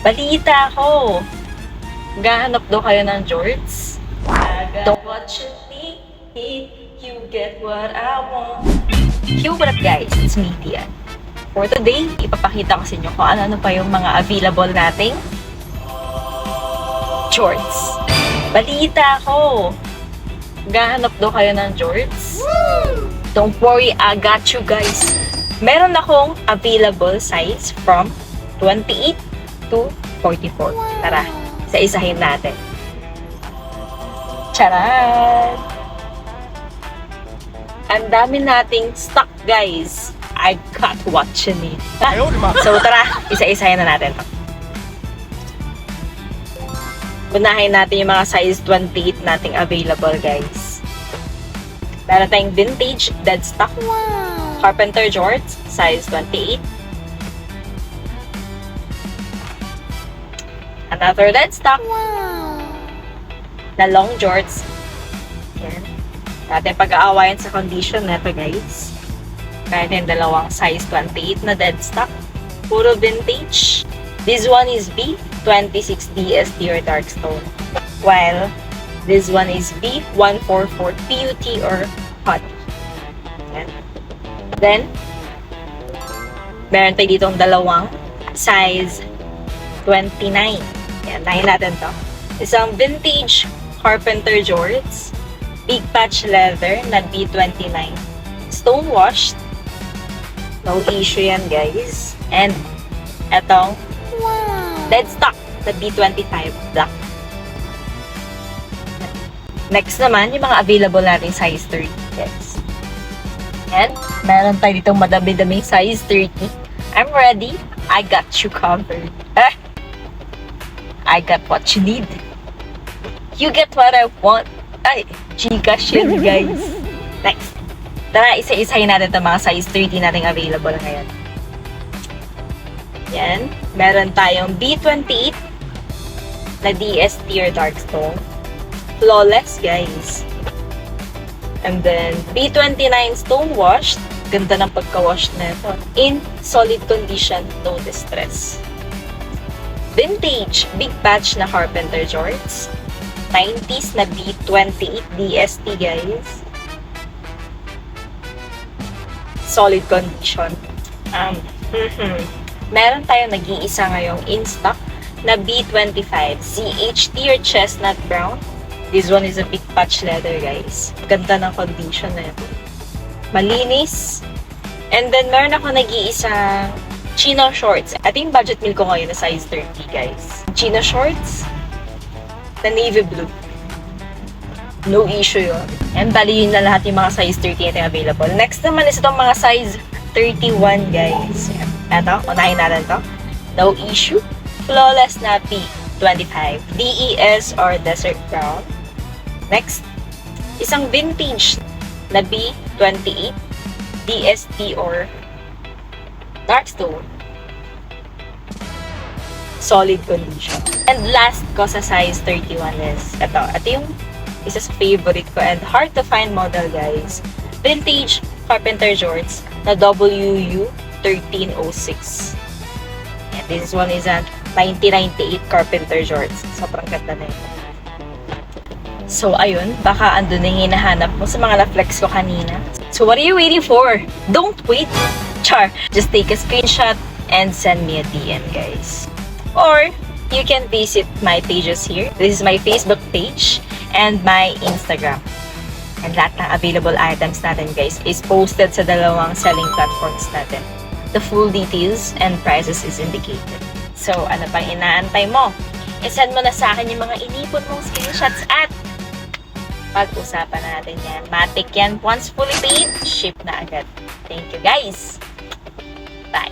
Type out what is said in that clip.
Balita ko! Gahanap daw kayo ng jorts? Don't watch it, you get what I want. Yo, what up guys? It's me, Tian. For today, ipapakita ko sa inyo kung ano-ano pa yung mga available nating jorts. Balita ko! Gahanap daw kayo ng jorts? Don't worry, I got you guys. Meron akong available size from 28 to 44. Tara, isa-isahin natin. Charan! Ang dami nating stock, guys. I got what you need. So, tara, isa-isahin na natin to. Unahin natin yung mga size 28 nating available, guys. Meron tayong vintage dead stock. Carpenter jorts, size 28. Another dead stock. Na long jorts. Yan. Natin pag-aawayan sa condition na ito, guys. Kaya din dalawang size 28 na dead stock. Puro vintage. This one is B26 DST or dark stone. While this one is B144 PUT or hot. Yan. Then, meron tayo ditong dalawang size 29. Yan, nahin natin to. Isang vintage carpenter jorts, big patch leather na B29. Stone washed. No issue yan, guys. And, etong dead stock na B25 black. Next naman, yung mga available natin size 30, guys. And, meron tayo ditong madami-daming size 30. I'm ready. I got you covered. I got what you need. You get what I want. Ay, Gcash yun, guys. Next. Tara, isa-isahin natin itong mga size 30 nating available ngayon. Yan. Meron tayong B28 na DST or dark stone. Flawless, guys. And then, B29 stone washed. Ganda ng pagka-wash na ito. In solid condition, no distress. Vintage, big patch na carpenter jorts. 90s na B28 DST, guys. Solid condition. Meron tayong nag-iisa ngayong in stock na B25 CHT or chestnut brown. This one is a big patch leather, guys. Ganda ng condition na ito. Malinis. And then, meron ako nag-iisa chino shorts. Ito yung budget meal ko ngayon na size 30, guys. Chino shorts na navy blue. No issue yun. And bali yun na lahat yung mga size 30 na available. Next naman is itong mga size 31, guys. Ito, unahin natin to. No issue. Flawless na P25. DES or desert brown. Next, isang vintage na B28 DST or dark stone. Solid condition. And last ko sa size 31 is ito. Ito yung isa sa favorite ko and hard to find model, guys. Vintage carpenter jorts na WU1306. And this one is a 1998 carpenter jorts. Sobrang ganda na yun. So, ayun. Baka andun na yung hinahanap mo sa mga na-flex ko kanina. So, what are you waiting for? Don't wait! Char! Just take a screenshot and send me a DM, guys. Or, you can visit my pages here. This is my Facebook page and my Instagram. And lahat ng available items natin, guys, is posted sa dalawang selling platforms natin. The full details and prices is indicated. So, ano pang inaantay mo? I-send mo na sa akin yung mga inipon mong screenshots at pag-usapan natin yan. Matik yan. Once fully paid, ship na agad. Thank you, guys! Bye!